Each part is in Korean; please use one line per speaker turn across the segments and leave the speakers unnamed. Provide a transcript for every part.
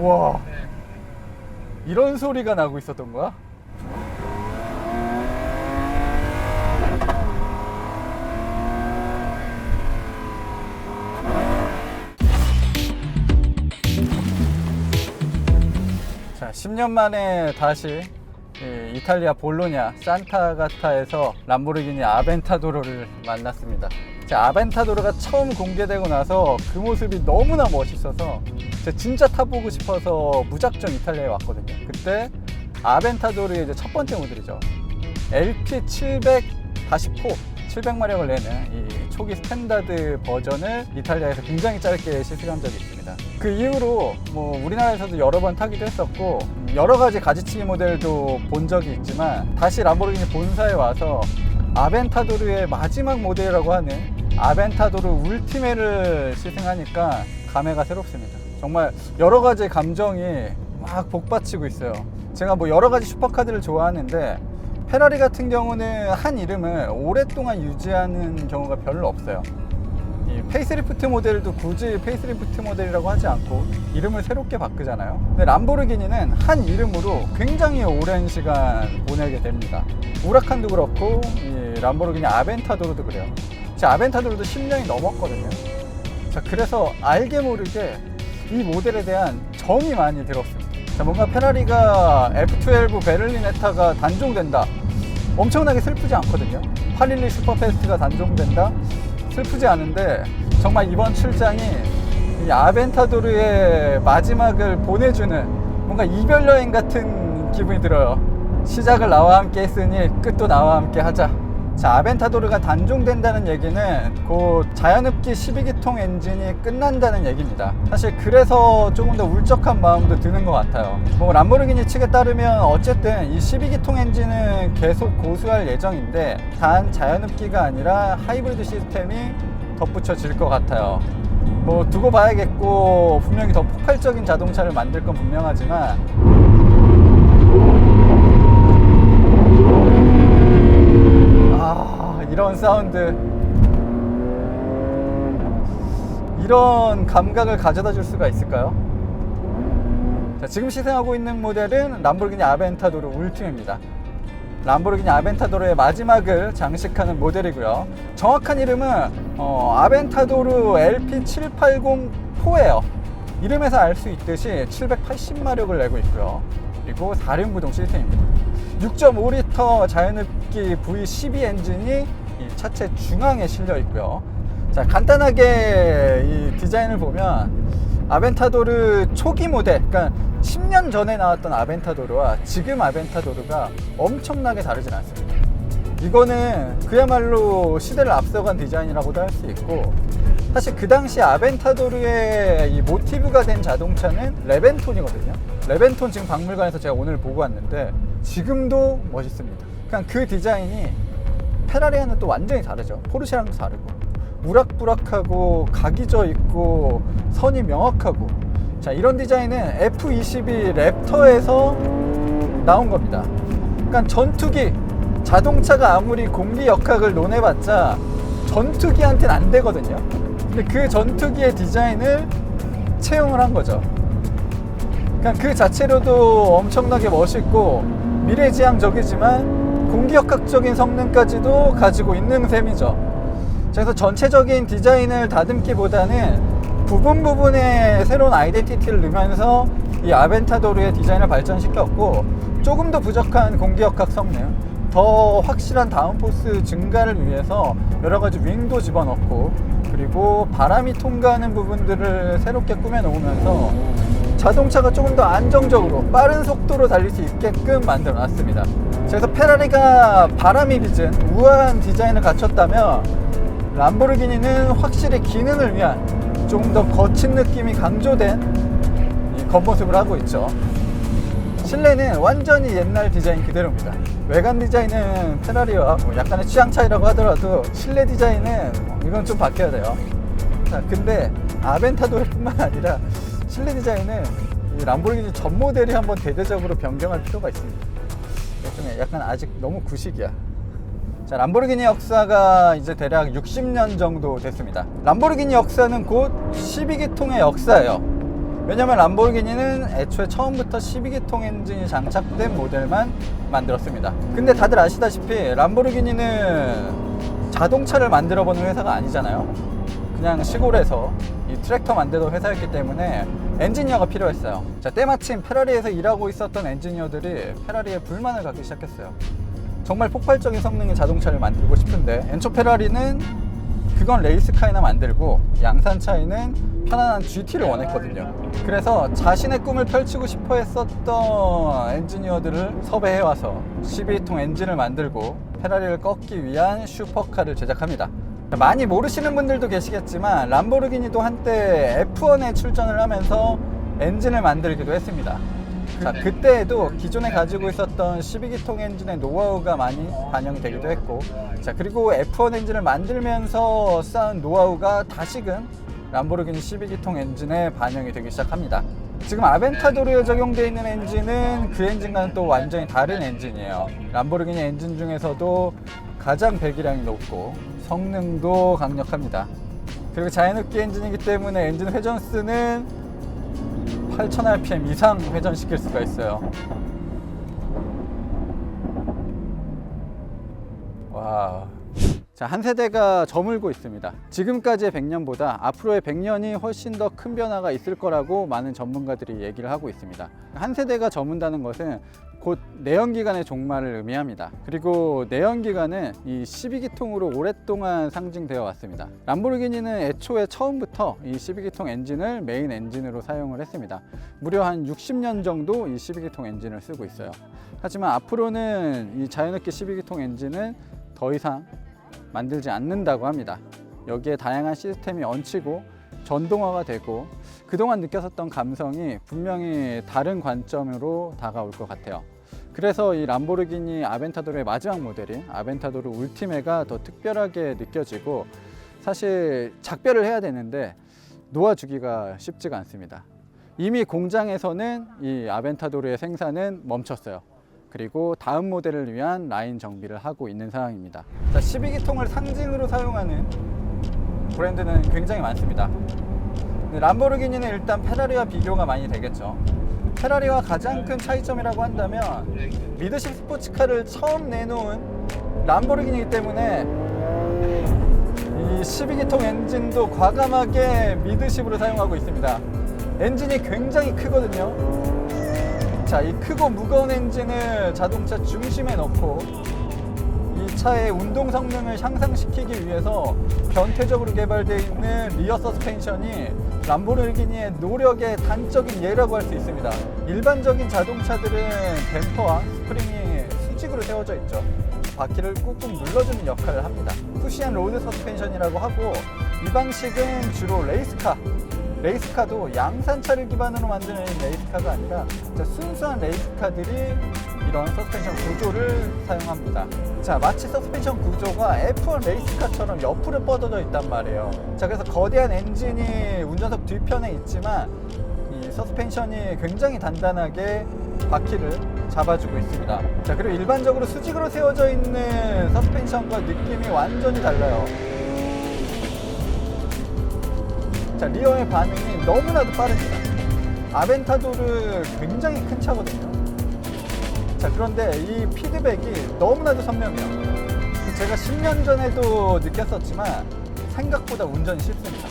우와, 이런 소리가 나고 있었던 거야? 자, 10년 만에 다시 이탈리아 볼로냐 산타가타에서 람보르기니 아벤타도르를 만났습니다. 아벤타도르가 처음 공개되고 나서 그 모습이 너무나 멋있어서 제가 진짜 타보고 싶어서 무작정 이탈리아에 왔거든요. 그때 아벤타도르의 이제 첫 번째 모델이죠. LP700-4 700마력을 내는 이 초기 스탠다드 버전을 이탈리아에서 굉장히 짧게 시승한 적이 있습니다. 그 이후로 뭐 우리나라에서도 여러 번 타기도 했었고 여러 가지 가지치기 모델도 본 적이 있지만 다시 람보르기니 본사에 와서 아벤타도르의 마지막 모델이라고 하는 아벤타도르 울티메를 시승하니까 감회가 새롭습니다. 정말 여러 가지 감정이 막 복받치고 있어요. 제가 뭐 여러 가지 슈퍼카들을 좋아하는데 페라리 같은 경우는 한 이름을 오랫동안 유지하는 경우가 별로 없어요. 이 페이스리프트 모델도 굳이 페이스리프트 모델이라고 하지 않고 이름을 새롭게 바꾸잖아요. 근데 람보르기니는 한 이름으로 굉장히 오랜 시간 보내게 됩니다. 우라칸도 그렇고 이 람보르기니 아벤타도르도 그래요. 제 아벤타도르도 10년이 넘었거든요. 자, 그래서 알게 모르게 이 모델에 대한 정이 많이 들었습니다. 자, 뭔가 페라리가 F12 베를리네타가 단종된다, 엄청나게 슬프지 않거든요. 812 슈퍼패스트가 단종된다, 슬프지 않은데 정말 이번 출장이 이 아벤타도르의 마지막을 보내주는 뭔가 이별 여행 같은 기분이 들어요. 시작을 나와 함께 했으니 끝도 나와 함께 하자. 자, 아벤타도르가 단종된다는 얘기는 곧 자연흡기 12기통 엔진이 끝난다는 얘기입니다. 사실 그래서 조금 더 울적한 마음도 드는 것 같아요. 뭐 람보르기니 측에 따르면 어쨌든 이 12기통 엔진은 계속 고수할 예정인데 단 자연흡기가 아니라 하이브리드 시스템이 덧붙여질 것 같아요. 뭐 두고 봐야겠고 분명히 더 폭발적인 자동차를 만들 건 분명하지만 이런 사운드, 이런 감각을 가져다 줄 수가 있을까요? 자, 지금 시승하고 있는 모델은 람보르기니 아벤타도르 울티메입니다. 람보르기니 아벤타도르의 마지막을 장식하는 모델이고요. 정확한 이름은 아벤타도르 LP780-4예요. 이름에서 알 수 있듯이 780마력을 내고 있고요. 그리고 4륜 구동 시스템입니다. 6.5리터 자연흡기 V12 엔진이 이 차체 중앙에 실려 있고요. 자, 간단하게 이 디자인을 보면 아벤타도르 초기 모델, 그러니까 10년 전에 나왔던 아벤타도르와 지금 아벤타도르가 엄청나게 다르진 않습니다. 이거는 그야말로 시대를 앞서간 디자인이라고도 할 수 있고, 사실 그 당시 아벤타도르의 이 모티브가 된 자동차는 레벤톤이거든요. 레벤톤 지금 박물관에서 제가 오늘 보고 왔는데 지금도 멋있습니다. 그냥 그 디자인이 페라리와는 또 완전히 다르죠. 포르쉐랑도 다르고 우락부락하고 각이 져 있고 선이 명확하고, 자, 이런 디자인은 F22 랩터에서 나온 겁니다. 그러니까 전투기, 자동차가 아무리 공기 역학을 논해봤자 전투기한테는 안 되거든요. 근데 그 전투기의 디자인을 채용을 한 거죠. 그냥 그 자체로도 엄청나게 멋있고 미래지향적이지만 공기역학적인 성능까지도 가지고 있는 셈이죠. 그래서 전체적인 디자인을 다듬기보다는 부분에 새로운 아이덴티티를 넣으면서 이 아벤타도르의 디자인을 발전시켰고, 조금 더 부족한 공기역학 성능, 더 확실한 다운포스 증가를 위해서 여러가지 윙도 집어넣고, 그리고 바람이 통과하는 부분들을 새롭게 꾸며놓으면서 자동차가 조금 더 안정적으로 빠른 속도로 달릴 수 있게끔 만들어 놨습니다. 그래서 페라리가 바람이 빚은 우아한 디자인을 갖췄다면 람보르기니는 확실히 기능을 위한 조금 더 거친 느낌이 강조된 이 겉모습을 하고 있죠. 실내는 완전히 옛날 디자인 그대로입니다. 외관 디자인은 페라리와 뭐 약간의 취향 차이라고 하더라도 실내 디자인은 이건 좀 바뀌어야 돼요. 자, 근데 아벤타도르뿐만 아니라 실내 디자인은 이 람보르기니 전 모델이 한번 대대적으로 변경할 필요가 있습니다. 좀 약간 아직 너무 구식이야. 자, 람보르기니 역사가 이제 대략 60년 정도 됐습니다. 람보르기니 역사는 곧 12기통의 역사예요. 왜냐면 람보르기니는 애초에 처음부터 12기통 엔진이 장착된 모델만 만들었습니다. 근데 다들 아시다시피 람보르기니는 자동차를 만들어보는 회사가 아니잖아요. 그냥 시골에서 이 트랙터 만들던 회사였기 때문에 엔지니어가 필요했어요. 자, 때마침 페라리에서 일하고 있었던 엔지니어들이 페라리에 불만을 갖기 시작했어요. 정말 폭발적인 성능의 자동차를 만들고 싶은데 엔초 페라리는 그건 레이스카이나 만들고 양산차에는 편안한 GT를 원했거든요. 그래서 자신의 꿈을 펼치고 싶어 했었던 엔지니어들을 섭외해와서 12기통 엔진을 만들고 페라리를 꺾기 위한 슈퍼카를 제작합니다. 많이 모르시는 분들도 계시겠지만 람보르기니도 한때 F1에 출전을 하면서 엔진을 만들기도 했습니다. 자, 그때에도 기존에 가지고 있었던 12기통 엔진의 노하우가 많이 반영이 되기도 했고, 자, 그리고 F1 엔진을 만들면서 쌓은 노하우가 다시금 람보르기니 12기통 엔진에 반영이 되기 시작합니다. 지금 아벤타도르에 적용되어 있는 엔진은 그 엔진과는 또 완전히 다른 엔진이에요. 람보르기니 엔진 중에서도 가장 배기량이 높고 성능도 강력합니다. 그리고 자연흡기 엔진이기 때문에 엔진 회전수는 8000rpm 이상 회전시킬 수가 있어요. 와. 자, 한 세대가 저물고 있습니다. 지금까지의 100년보다 앞으로의 100년이 훨씬 더 큰 변화가 있을 거라고 많은 전문가들이 얘기를 하고 있습니다. 한 세대가 저문다는 것은 곧 내연기관의 종말을 의미합니다. 그리고 내연기관은 이 12기통으로 오랫동안 상징되어 왔습니다. 람보르기니는 애초에 처음부터 이 12기통 엔진을 메인 엔진으로 사용을 했습니다. 무려 한 60년 정도 이 12기통 엔진을 쓰고 있어요. 하지만 앞으로는 이 자연흡기 12기통 엔진은 더 이상 만들지 않는다고 합니다. 여기에 다양한 시스템이 얹히고 전동화가 되고 그동안 느꼈었던 감성이 분명히 다른 관점으로 다가올 것 같아요. 그래서 이 람보르기니 아벤타도르의 마지막 모델인 아벤타도르 울티메가 더 특별하게 느껴지고, 사실 작별을 해야 되는데 놓아주기가 쉽지가 않습니다. 이미 공장에서는 이 아벤타도르의 생산은 멈췄어요. 그리고 다음 모델을 위한 라인 정비를 하고 있는 상황입니다. 자, 12기통을 상징으로 사용하는 브랜드는 굉장히 많습니다. 람보르기니는 일단 페라리와 비교가 많이 되겠죠. 페라리와 가장 큰 차이점이라고 한다면 미드십 스포츠카를 처음 내놓은 람보르기니이기 때문에 이 12기통 엔진도 과감하게 미드십으로 사용하고 있습니다. 엔진이 굉장히 크거든요. 자, 이 크고 무거운 엔진을 자동차 중심에 넣고 이 차의 운동 성능을 향상시키기 위해서 변태적으로 개발되어 있는 리어 서스펜션이 람보르기니의 노력의 단적인 예라고 할 수 있습니다. 일반적인 자동차들은 댐퍼와 스프링이 수직으로 세워져 있죠. 바퀴를 꾹꾹 눌러주는 역할을 합니다. 푸시한 로드 서스펜션이라고 하고, 이 방식은 주로 레이스카도 양산차를 기반으로 만드는 레이스카가 아니라 순수한 레이스카들이 이런 서스펜션 구조를 사용합니다. 자, 마치 서스펜션 구조가 F1 레이스카처럼 옆으로 뻗어져 있단 말이에요. 자, 그래서 거대한 엔진이 운전석 뒤편에 있지만 이 서스펜션이 굉장히 단단하게 바퀴를 잡아주고 있습니다. 자, 그리고 일반적으로 수직으로 세워져 있는 서스펜션과 느낌이 완전히 달라요. 자, 리어의 반응이 너무나도 빠릅니다. 아벤타도르 굉장히 큰 차거든요. 자, 그런데 이 피드백이 너무나도 선명해요. 제가 10년 전에도 느꼈었지만 생각보다 운전이 쉽습니다.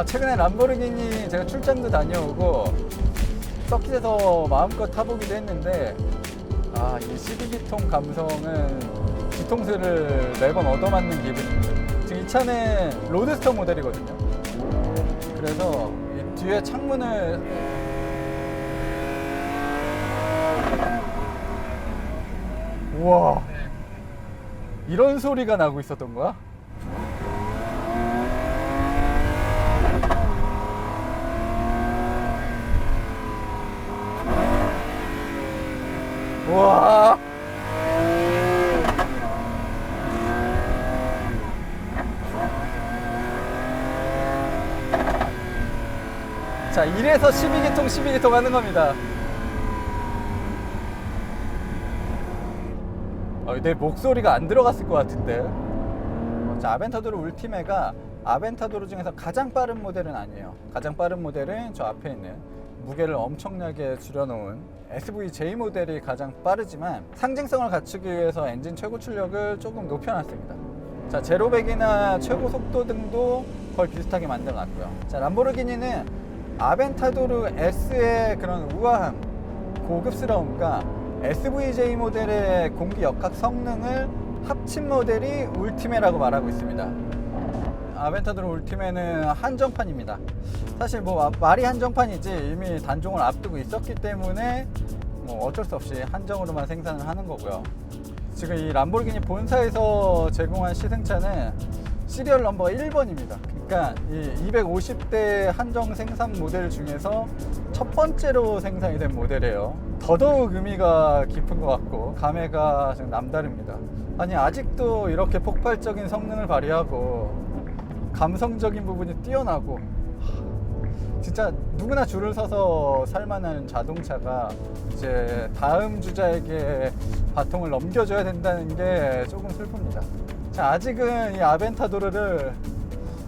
최근에 람보르기니 제가 출장도 다녀오고 서킷에서 마음껏 타보기도 했는데, 이 12기통 감성은 뒤통수를 매번 얻어맞는 기분입니다. 지금 이 차는 로드스터 모델이거든요. 그래서 이 뒤에 창문을 우와, 이런 소리가 나고 있었던 거야? 우와. 자, 이래서 12기통 하는 겁니다. 내 목소리가 안 들어갔을 것 같은데. 자, 아벤타도르 울티메가 아벤타도르 중에서 가장 빠른 모델은 아니에요. 가장 빠른 모델은 저 앞에 있는 무게를 엄청나게 줄여놓은 SVJ 모델이 가장 빠르지만 상징성을 갖추기 위해서 엔진 최고 출력을 조금 높여놨습니다. 자, 제로백이나 최고 속도 등도 거의 비슷하게 만들어놨고요. 자, 람보르기니는 아벤타도르 S의 그런 우아함, 고급스러움과 SVJ 모델의 공기 역학 성능을 합친 모델이 울티메라고 말하고 있습니다. 아벤타도르 울티메는 한정판입니다. 사실 뭐 말이 한정판이지 이미 단종을 앞두고 있었기 때문에 뭐 어쩔 수 없이 한정으로만 생산을 하는 거고요. 지금 이 람보르기니 본사에서 제공한 시승차는 시리얼 넘버가 1번입니다. 그러니까 이 250대 한정 생산 모델 중에서 첫 번째로 생산이 된 모델이에요. 더더욱 의미가 깊은 것 같고 감회가 좀 남다릅니다. 아니, 아직도 이렇게 폭발적인 성능을 발휘하고 감성적인 부분이 뛰어나고 진짜 누구나 줄을 서서 살만한 자동차가 이제 다음 주자에게 바통을 넘겨줘야 된다는 게 조금 슬픕니다. 자, 아직은 이 아벤타도르를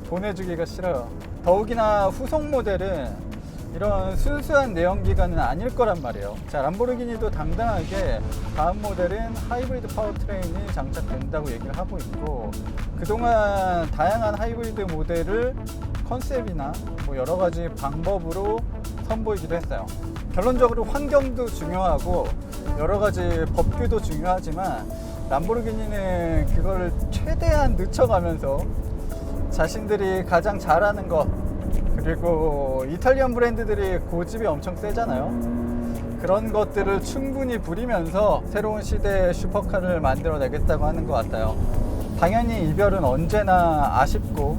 보내주기가 싫어요. 더욱이나 후속 모델은 이런 순수한 내연기관은 아닐 거란 말이에요. 자, 람보르기니도 당당하게 다음 모델은 하이브리드 파워트레인이 장착된다고 얘기를 하고 있고, 그동안 다양한 하이브리드 모델을 컨셉이나 뭐 여러 가지 방법으로 선보이기도 했어요. 결론적으로 환경도 중요하고 여러 가지 법규도 중요하지만 람보르기니는 그걸 최대한 늦춰가면서 자신들이 가장 잘하는 것, 그리고 이탈리안 브랜드들이 고집이 엄청 세잖아요. 그런 것들을 충분히 부리면서 새로운 시대의 슈퍼카를 만들어내겠다고 하는 것 같아요. 당연히 이별은 언제나 아쉽고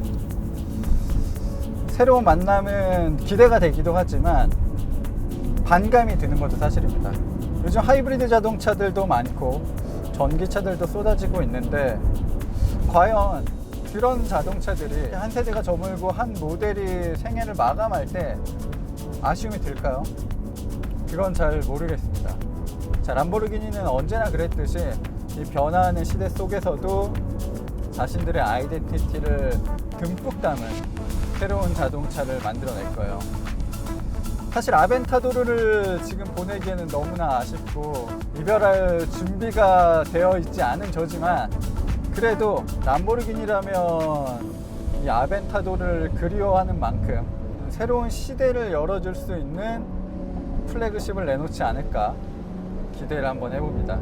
새로운 만남은 기대가 되기도 하지만 반감이 드는 것도 사실입니다. 요즘 하이브리드 자동차들도 많고 전기차들도 쏟아지고 있는데 과연 그런 자동차들이 한 세대가 저물고 한 모델이 생애를 마감할 때 아쉬움이 들까요? 그건 잘 모르겠습니다. 자, 람보르기니는 언제나 그랬듯이 이 변화하는 시대 속에서도 자신들의 아이덴티티를 듬뿍 담은 새로운 자동차를 만들어낼 거예요. 사실 아벤타도르를 지금 보내기에는 너무나 아쉽고 이별할 준비가 되어 있지 않은 저지만, 그래도 람보르기니라면 이 아벤타도르를 그리워하는 만큼 새로운 시대를 열어줄 수 있는 플래그십을 내놓지 않을까 기대를 한번 해봅니다.